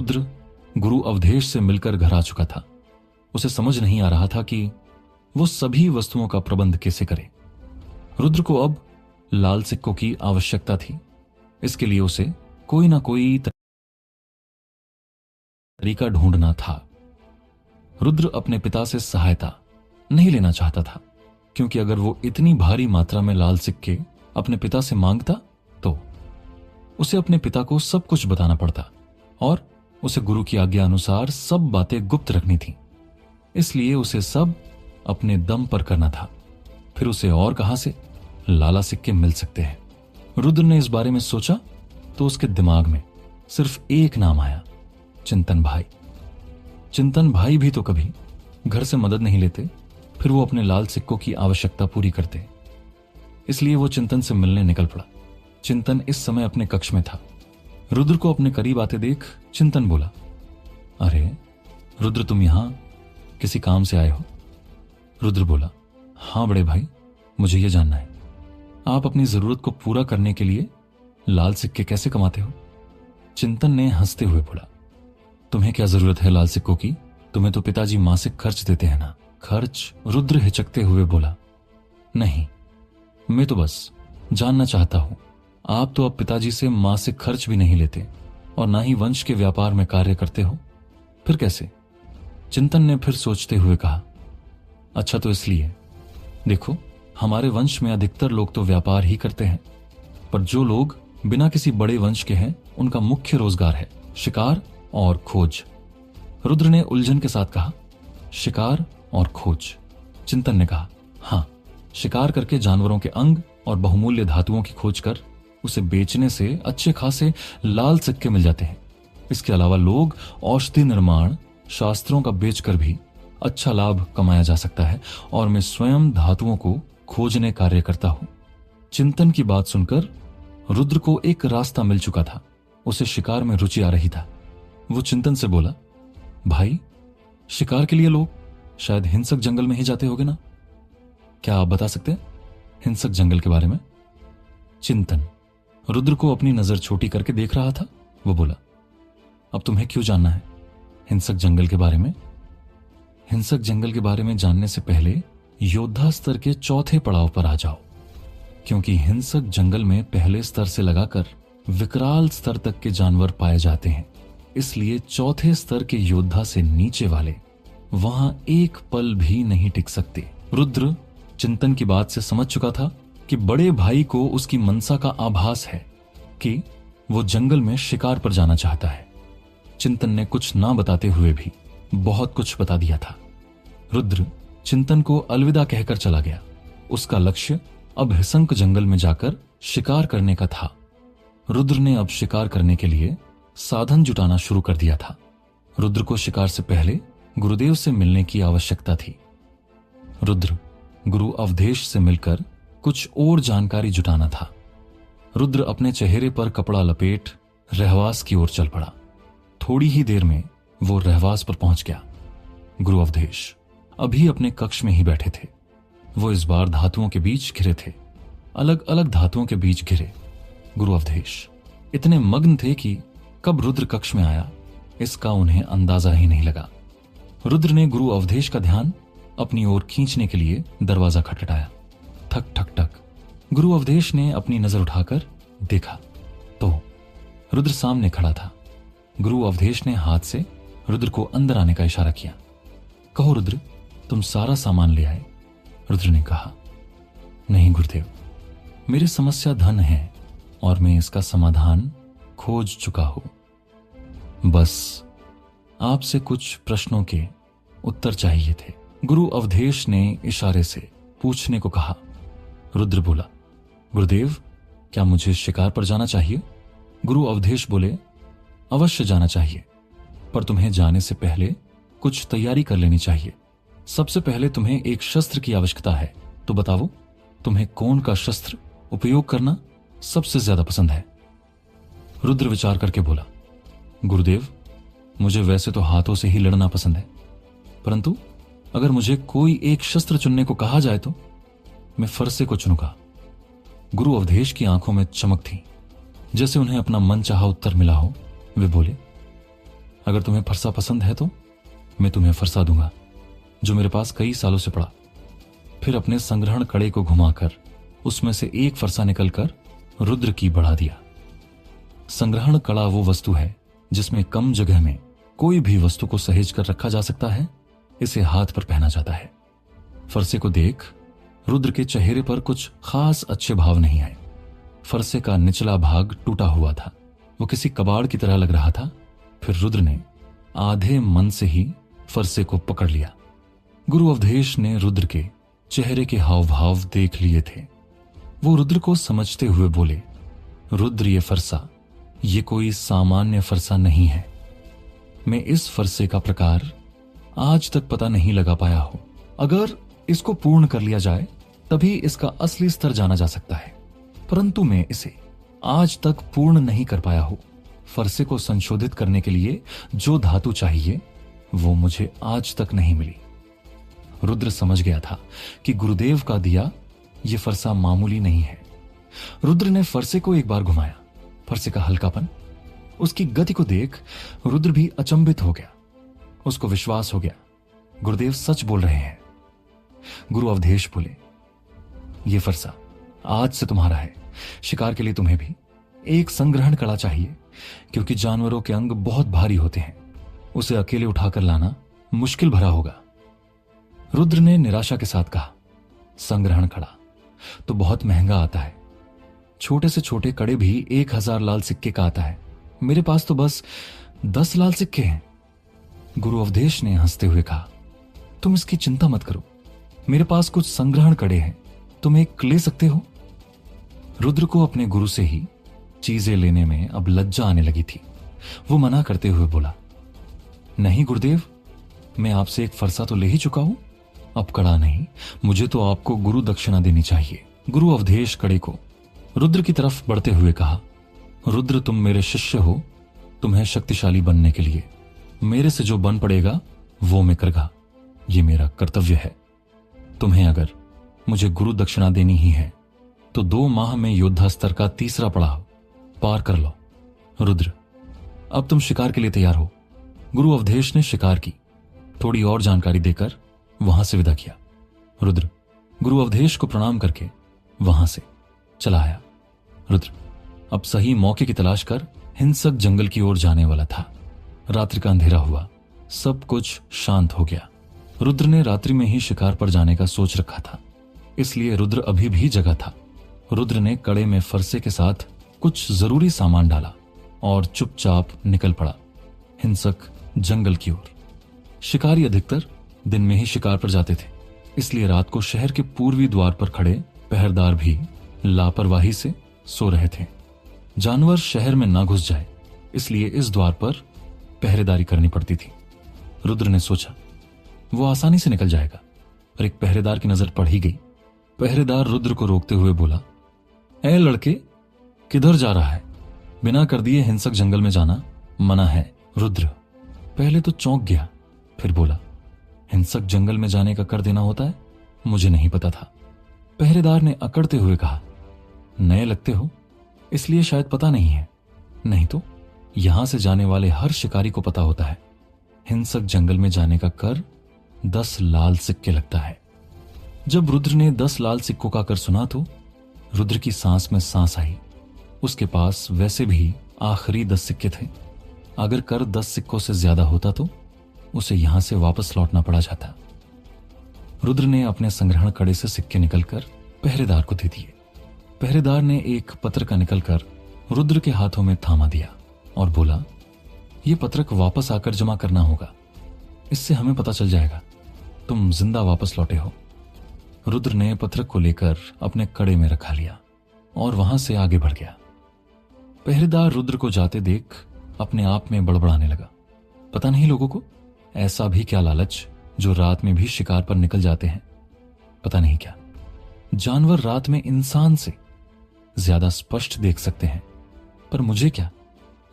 रुद्र गुरु अवधेश से मिलकर घर आ चुका था। उसे समझ नहीं आ रहा था कि वो सभी वस्तुओं का प्रबंध कैसे करे। रुद्र को अब लाल सिक्कों की आवश्यकता थी। इसके लिए उसे कोई ना कोई तरीका ढूंढना था। रुद्र अपने पिता से सहायता नहीं लेना चाहता था, क्योंकि अगर वो इतनी भारी मात्रा में लाल सिक्के अपने पिता से मांगता तो उसे अपने पिता को सब कुछ बताना पड़ता और उसे गुरु की आज्ञा अनुसार सब बातें गुप्त रखनी थी। इसलिए उसे सब अपने दम पर करना था। फिर उसे और कहां से लाला सिक्के मिल सकते हैं। रुद्र ने इस बारे में सोचा तो उसके दिमाग में सिर्फ एक नाम आया, चिंतन भाई। चिंतन भाई भी तो कभी घर से मदद नहीं लेते, फिर वो अपने लाल सिक्कों की आवश्यकता पूरी करते। इसलिए वो चिंतन से मिलने निकल पड़ा। चिंतन इस समय अपने कक्ष में था। रुद्र को अपने करीब आते देख चिंतन बोला, अरे रुद्र, तुम यहां किसी काम से आए हो? रुद्र बोला, हां बड़े भाई, मुझे यह जानना है, आप अपनी जरूरत को पूरा करने के लिए लाल सिक्के कैसे कमाते हो? चिंतन ने हंसते हुए बोला, तुम्हें क्या जरूरत है लाल सिक्कों की? तुम्हें तो पिताजी मासिक खर्च देते हैं ना। खर्च? रुद्र हिचकते हुए बोला, नहीं, मैं तो बस जानना चाहता हूं, आप तो अब पिताजी से मासिक खर्च भी नहीं लेते और ना ही वंश के व्यापार में कार्य करते हो, फिर कैसे? चिंतन ने फिर सोचते हुए कहा, अच्छा तो इसलिए, देखो हमारे वंश में अधिकतर लोग तो व्यापार ही करते हैं, पर जो लोग बिना किसी बड़े वंश के हैं उनका मुख्य रोजगार है शिकार और खोज। रुद्र ने उलझन के साथ कहा, शिकार और खोज। चिंतन ने कहा, हां, शिकार करके जानवरों के अंग और बहुमूल्य धातुओं की खोज कर उसे बेचने से अच्छे खासे लाल सिक्के मिल जाते हैं। इसके अलावा लोग औषधि निर्माण शास्त्रों का बेचकर भी अच्छा लाभ कमाया जा सकता है और मैं स्वयं धातुओं को खोजने कार्य करता हूं। चिंतन की बात सुनकर रुद्र को एक रास्ता मिल चुका था। उसे शिकार में रुचि आ रही था। वो चिंतन से बोला, भाई, शिकार के लिए लोग शायद हिंसक जंगल में ही जाते होंगे ना? क्या आप बता सकते हैं हिंसक जंगल के बारे में? चिंतन रुद्र को अपनी नजर छोटी करके देख रहा था। वो बोला, अब तुम्हें क्यों जानना है हिंसक जंगल के बारे में? हिंसक जंगल के बारे में जानने से पहले योद्धा स्तर के चौथे पड़ाव पर आ जाओ, क्योंकि हिंसक जंगल में पहले स्तर से लगाकर विकराल स्तर तक के जानवर पाए जाते हैं। इसलिए चौथे स्तर के योद्धा से नीचे वाले वहां एक पल भी नहीं टिक सकते। रुद्र चिंतन की बात से समझ चुका था कि बड़े भाई को उसकी मनसा का आभास है कि वो जंगल में शिकार पर जाना चाहता है। चिंतन ने कुछ ना बताते हुए भी बहुत कुछ बता दिया था। रुद्र चिंतन को अलविदा कहकर चला गया। उसका लक्ष्य अब हिंसक जंगल में जाकर शिकार करने का था। रुद्र ने अब शिकार करने के लिए साधन जुटाना शुरू कर दिया था। रुद्र को शिकार से पहले गुरुदेव से मिलने की आवश्यकता थी। रुद्र गुरु अवधेश से मिलकर कुछ और जानकारी जुटाना था। रुद्र अपने चेहरे पर कपड़ा लपेट रहवास की ओर चल पड़ा। थोड़ी ही देर में वो रहवास पर पहुंच गया। गुरु अवधेश अभी अपने कक्ष में ही बैठे थे। वो इस बार धातुओं के बीच घिरे थे, अलग अलग धातुओं के बीच घिरे। गुरु अवधेश इतने मग्न थे कि कब रुद्र कक्ष में आया इसका उन्हें अंदाजा ही नहीं लगा। रुद्र ने गुरु अवधेश का ध्यान अपनी ओर खींचने के लिए दरवाजा खटखटाया। ठक ठक ठक। गुरु अवधेश ने अपनी नजर उठाकर देखा तो रुद्र सामने खड़ा था। गुरु अवधेश ने हाथ से रुद्र को अंदर आने का इशारा किया। कहो रुद्र, तुम सारा सामान ले आए? रुद्र ने कहा, नहीं गुरुदेव, मेरी समस्या धन है और मैं इसका समाधान खोज चुका हूं। बस आपसे कुछ प्रश्नों के उत्तर चाहिए थे। गुरु अवधेश ने इशारे से पूछने को कहा। रुद्र बोला, गुरुदेव, क्या मुझे शिकार पर जाना चाहिए? गुरु अवधेश बोले, अवश्य जाना चाहिए, पर तुम्हें जाने से पहले कुछ तैयारी कर लेनी चाहिए। सबसे पहले तुम्हें एक शस्त्र की आवश्यकता है, तो बताओ तुम्हें कौन का शस्त्र उपयोग करना सबसे ज्यादा पसंद है? रुद्र विचार करके बोला, गुरुदेव, मुझे वैसे तो हाथों से ही लड़ना पसंद है, परंतु अगर मुझे कोई एक शस्त्र चुनने को कहा जाए तो मैं फरसे को चुनूंगा। गुरु अवधेश की आंखों में चमक थी, जैसे उन्हें अपना मनचाहा उत्तर मिला हो। वे बोले, अगर तुम्हें फरसा पसंद है तो मैं तुम्हें फरसा दूंगा, जो मेरे पास कई सालों से पड़ा। फिर अपने संग्रहण कड़े को घुमाकर उसमें से एक फरसा निकलकर रुद्र की बढ़ा दिया। संग्रहण कड़ा वो वस्तु है जिसमें कम जगह में कोई भी वस्तु को सहेज कर रखा जा सकता है। इसे हाथ पर पहना जाता है। फरसे को देख रुद्र के चेहरे पर कुछ खास अच्छे भाव नहीं आए। फरसे का निचला भाग टूटा हुआ था, वो किसी कबाड़ की तरह लग रहा था। फिर रुद्र ने आधे मन से ही फरसे को पकड़ लिया। गुरु अवधेश ने रुद्र के चेहरे के हाव भाव देख लिए थे। वो रुद्र को समझते हुए बोले, रुद्र, ये फरसा, ये कोई सामान्य फरसा नहीं है। मैं इस फरसे का प्रकार आज तक पता नहीं लगा पाया हूं। अगर इसको पूर्ण कर लिया जाए तभी इसका असली स्तर जाना जा सकता है, परंतु मैं इसे आज तक पूर्ण नहीं कर पाया हूं। फरसे को संशोधित करने के लिए जो धातु चाहिए वो मुझे आज तक नहीं मिली। रुद्र समझ गया था कि गुरुदेव का दिया ये फरसा मामूली नहीं है। रुद्र ने फरसे को एक बार घुमाया। फरसे का हल्कापन, उसकी गति को देख रुद्र भी अचंभित हो गया। उसको विश्वास हो गया, गुरुदेव सच बोल रहे हैं। गुरु अवधेश बोले, ये फरसा आज से तुम्हारा है। शिकार के लिए तुम्हें भी एक संग्रहण कड़ा चाहिए, क्योंकि जानवरों के अंग बहुत भारी होते हैं। उसे अकेले उठाकर लाना मुश्किल भरा होगा। रुद्र ने निराशा के साथ कहा, संग्रहण कड़ा तो बहुत महंगा आता है। छोटे से छोटे कड़े भी 1000 लाल सिक्के का आता है। मेरे पास तो बस 10 लाल सिक्के हैं। गुरु अवधेश ने हंसते हुए कहा, तुम इसकी चिंता मत करो, मेरे पास कुछ संग्रहण कड़े हैं, तुम एक ले सकते हो। रुद्र को अपने गुरु से ही चीजें लेने में अब लज्जा आने लगी थी। वो मना करते हुए बोला, नहीं गुरुदेव, मैं आपसे एक फरसा तो ले ही चुका हूं, अब कड़ा नहीं, मुझे तो आपको गुरु दक्षिणा देनी चाहिए। गुरु अवधेश कड़े को रुद्र की तरफ बढ़ते हुए कहा, रुद्र, तुम मेरे शिष्य हो, तुम्हें शक्तिशाली बनने के लिए मेरे से जो बन पड़ेगा वो मैं करूंगा। ये मेरा कर्तव्य है। तुम्हें अगर मुझे गुरु दक्षिणा देनी ही है तो 2 माह में योद्धा स्तर का 3रा पड़ाव पार कर लो। रुद्र, अब तुम शिकार के लिए तैयार हो। गुरु अवधेश ने शिकार की थोड़ी और जानकारी देकर वहां से विदा किया। रुद्र गुरु अवधेश को प्रणाम करके वहां से चला आया। रुद्र अब सही मौके की तलाश कर हिंसक जंगल की ओर जाने वाला था। रात्रि का अंधेरा हुआ, सब कुछ शांत हो गया। रुद्र ने रात्रि में ही शिकार पर जाने का सोच रखा था, इसलिए रुद्र अभी भी जगा था। रुद्र ने कड़े में फरसे के साथ कुछ जरूरी सामान डाला और चुपचाप निकल पड़ा हिंसक जंगल की ओर। शिकारी अधिकतर दिन में ही शिकार पर जाते थे, इसलिए रात को शहर के पूर्वी द्वार पर खड़े पहरेदार भी लापरवाही से सो रहे थे। जानवर शहर में ना घुस जाए, इसलिए इस द्वार पर पहरेदारी करनी पड़ती थी। रुद्र ने सोचा वो आसानी से निकल जाएगा, पर एक पहरेदार की नजर पड़ ही गई। पहरेदार रुद्र को रोकते हुए बोला, ए लड़के, किधर जा रहा है? बिना कर दिए हिंसक जंगल में जाना मना है। रुद्र पहले तो चौंक गया, फिर बोला, हिंसक जंगल में जाने का कर देना होता है? मुझे नहीं पता था। पहरेदार ने अकड़ते हुए कहा, नए लगते हो इसलिए शायद पता नहीं है, नहीं तो यहां से जाने वाले हर शिकारी को पता होता है। हिंसक जंगल में जाने का कर 10 लाल सिक्के लगता है। जब रुद्र ने 10 लाल सिक्कों का कर सुना तो रुद्र की सांस में सांस आई। उसके पास वैसे भी आखिरी 10 सिक्के थे। अगर कर 10 सिक्कों से ज्यादा होता तो उसे यहां से वापस लौटना पड़ा जाता। रुद्र ने अपने संग्रहण कड़े से सिक्के निकलकर पहरेदार को दे दिए। पहरेदार ने एक पत्र का निकलकर रुद्र के हाथों में थामा दिया और बोला, यह पत्रक वापस आकर जमा करना होगा, इससे हमें पता चल जाएगा तुम जिंदा वापस लौटे हो। रुद्र ने पत्रक को लेकर अपने कड़े में रखा लिया और वहां से आगे बढ़ गया। पहरेदार रुद्र को जाते देख अपने आप में बड़बड़ाने लगा। पता नहीं लोगों को ऐसा भी क्या लालच जो रात में भी शिकार पर निकल जाते हैं। पता नहीं क्या जानवर रात में इंसान से ज्यादा स्पष्ट देख सकते हैं, पर मुझे क्या,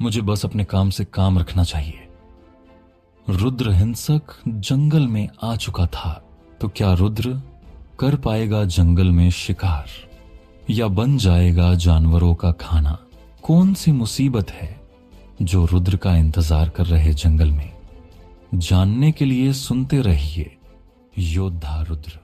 मुझे बस अपने काम से काम रखना चाहिए। रुद्र हिंसक जंगल में आ चुका था, तो क्या रुद्र कर पाएगा जंगल में शिकार या बन जाएगा जानवरों का खाना? कौन सी मुसीबत है जो रुद्र का इंतजार कर रहे जंगल में। जानने के लिए सुनते रहिए योद्धा रुद्र।